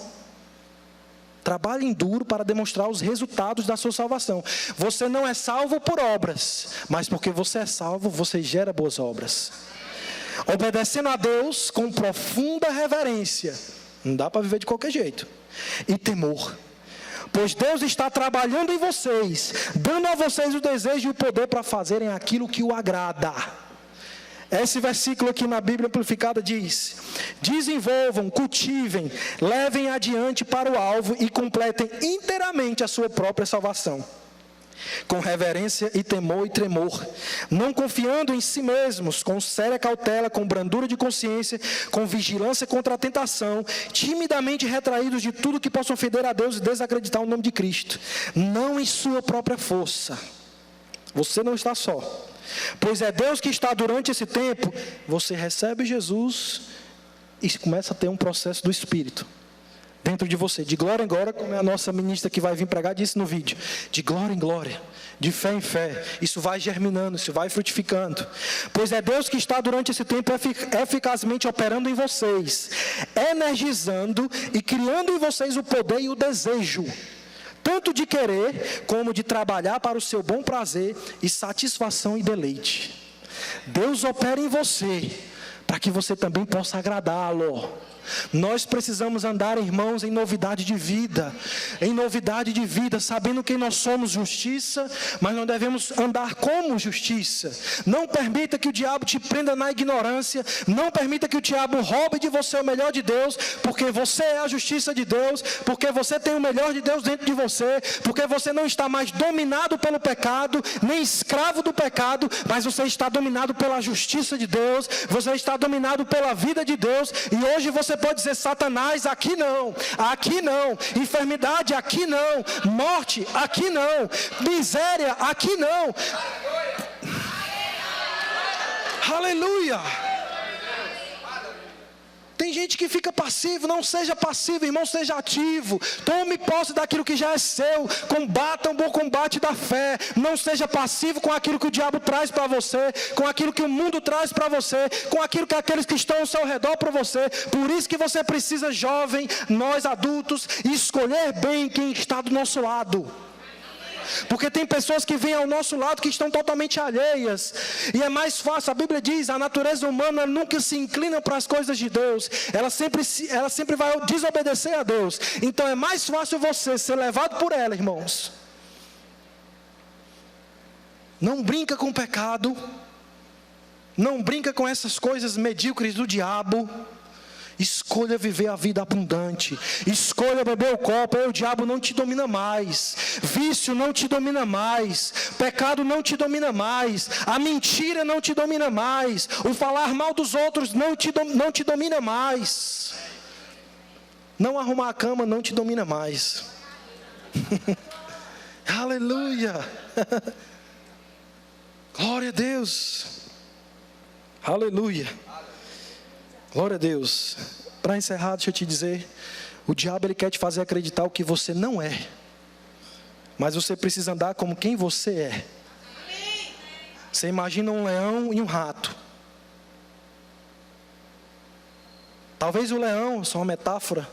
Trabalhem duro para demonstrar os resultados da sua salvação. Você não é salvo por obras, mas porque você é salvo, você gera boas obras. Obedecendo a Deus com profunda reverência. Não dá para viver de qualquer jeito. E temor. Pois Deus está trabalhando em vocês, dando a vocês o desejo e o poder para fazerem aquilo que o agrada. Esse versículo aqui na Bíblia Amplificada diz: desenvolvam, cultivem, levem adiante para o alvo e completem inteiramente a sua própria salvação. Com reverência e temor e tremor, não confiando em si mesmos, com séria cautela, com brandura de consciência, com vigilância contra a tentação, timidamente retraídos de tudo que possa ofender a Deus e desacreditar o nome de Cristo, não em sua própria força. Você não está só, pois é Deus que está durante esse tempo. Você recebe Jesus e começa a ter um processo do Espírito dentro de você, de glória em glória, como a nossa ministra que vai vir pregar disse no vídeo, de glória em glória, de fé em fé. Isso vai germinando, isso vai frutificando, pois é Deus que está durante esse tempo eficazmente operando em vocês, energizando e criando em vocês o poder e o desejo, tanto de querer como de trabalhar para o seu bom prazer e satisfação e deleite. Deus opera em você para que você também possa agradá-lo. Nós precisamos andar, irmãos, em novidade de vida, sabendo que nós somos justiça, mas nós devemos andar como justiça. Não permita que o diabo te prenda na ignorância, não permita que o diabo roube de você o melhor de Deus, porque você é a justiça de Deus, porque você tem o melhor de Deus dentro de você, porque você não está mais dominado pelo pecado, nem escravo do pecado, mas você está dominado pela justiça de Deus, você está dominado pela vida de Deus, e hoje você pode dizer: Satanás, aqui não, enfermidade, aqui não, morte, aqui não, miséria, aqui não. Aleluia. Tem gente que fica passivo. Não seja passivo, irmão, seja ativo. Tome posse daquilo que já é seu. Combata um bom combate da fé. Não seja passivo com aquilo que o diabo traz para você, com aquilo que o mundo traz para você, com aquilo que aqueles que estão ao seu redor para você. Por isso que você precisa, jovem, nós adultos, escolher bem quem está do nosso lado. Porque tem pessoas que vêm ao nosso lado que estão totalmente alheias, e é mais fácil. A Bíblia diz: a natureza humana nunca se inclina para as coisas de Deus, ela sempre vai desobedecer a Deus. Então é mais fácil você ser levado por ela, irmãos. Não brinca com o pecado, não brinca com essas coisas medíocres do diabo. Escolha viver a vida abundante. Escolha beber o copo. Aí o diabo não te domina mais. Vício não te domina mais. Pecado não te domina mais. A mentira não te domina mais. O falar mal dos outros não te domina mais. Não arrumar a cama não te domina mais. Aleluia. Glória a Deus. Aleluia. Glória a Deus. Para encerrar, deixa eu te dizer, o diabo ele quer te fazer acreditar o que você não é, mas você precisa andar como quem você é. Você imagina um leão e um rato. Talvez o leão, só uma metáfora,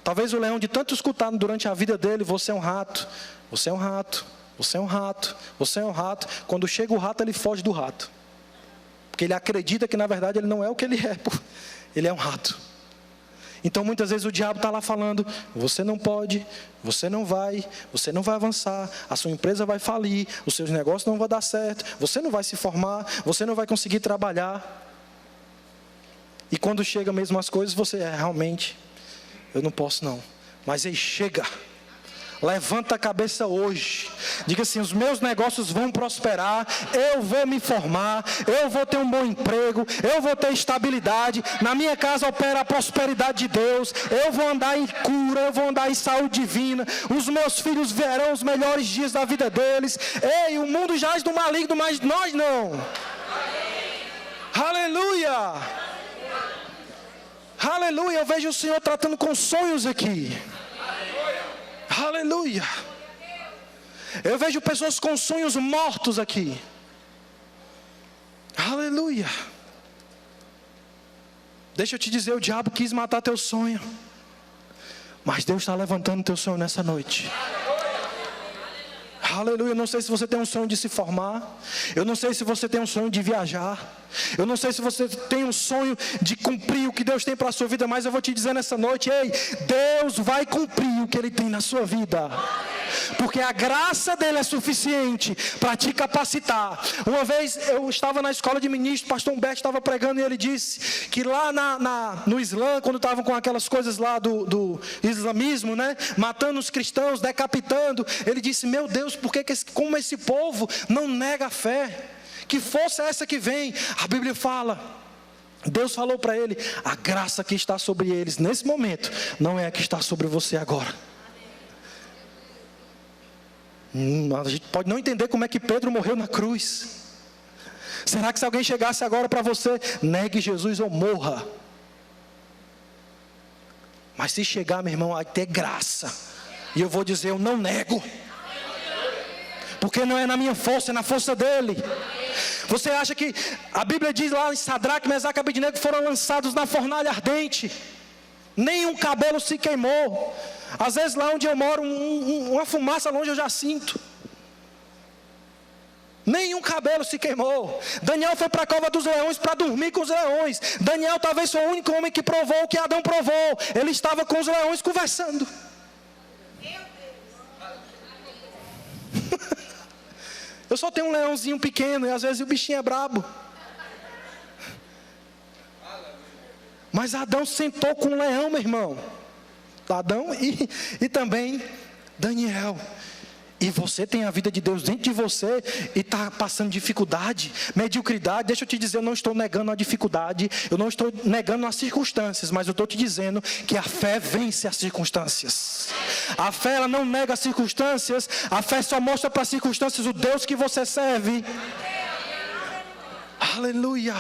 talvez o leão de tanto escutar durante a vida dele: você é um rato, você é um rato, você é um rato, você é um rato. Quando chega o rato, ele foge do rato, porque ele acredita que na verdade ele não é o que ele é, ele é um rato. Então muitas vezes o diabo está lá falando: você não pode, você não vai avançar, a sua empresa vai falir, os seus negócios não vão dar certo, você não vai se formar, você não vai conseguir trabalhar. E quando chega mesmo as coisas, você realmente, eu não posso não. Mas aí chega. Levanta a cabeça hoje. Diga assim: os meus negócios vão prosperar. Eu vou me formar. Eu vou ter um bom emprego. Eu vou ter estabilidade. Na minha casa opera a prosperidade de Deus. Eu vou andar em cura. Eu vou andar em saúde divina. Os meus filhos verão os melhores dias da vida deles. Ei, o mundo jaz do maligno, mas nós não. Aleluia. Aleluia. Eu vejo o Senhor tratando com sonhos aqui. Aleluia. Eu vejo pessoas com sonhos mortos aqui. Aleluia. Deixa eu te dizer, o diabo quis matar teu sonho. Mas Deus está levantando o teu sonho nessa noite. Aleluia. Eu não sei se você tem um sonho de se formar. Eu não sei se você tem um sonho de viajar. Eu não sei se você tem um sonho de cumprir o que Deus tem para a sua vida. Mas eu vou te dizer nessa noite: ei, Deus vai cumprir o que Ele tem na sua vida. Porque a graça dele é suficiente para te capacitar. Uma vez eu estava na escola de ministro, o pastor Humberto estava pregando e ele disse que lá no Islã, quando estavam com aquelas coisas lá do islamismo, né, matando os cristãos, decapitando, ele disse: meu Deus, como esse povo não nega a fé? Que força é essa que vem? A Bíblia fala, Deus falou para ele: a graça que está sobre eles nesse momento não é a que está sobre você agora. A gente pode não entender como é que Pedro morreu na cruz. Será que se alguém chegasse agora para você: negue Jesus ou morra? Mas se chegar, meu irmão, vai ter graça. E eu vou dizer: eu não nego. Porque não é na minha força, é na força dele. Você acha que a Bíblia diz lá em Sadraque, Mesaque e Abednego foram lançados na fornalha ardente? Nenhum cabelo se queimou. Às vezes lá onde eu moro, uma fumaça longe eu já sinto. Nenhum cabelo se queimou. Daniel foi para a cova dos leões para dormir com os leões. Daniel talvez foi o único homem que provou o que Adão provou. Ele estava com os leões conversando. Eu só tenho um leãozinho pequeno e às vezes o bichinho é brabo. Mas Adão sentou com um leão, meu irmão. Adão e também Daniel. E você tem a vida de Deus dentro de você e está passando dificuldade, mediocridade. Deixa eu te dizer, eu não estou negando a dificuldade, eu não estou negando as circunstâncias, mas eu estou te dizendo que a fé vence as circunstâncias. A fé, ela não nega as circunstâncias, a fé só mostra para as circunstâncias o Deus que você serve. Aleluia.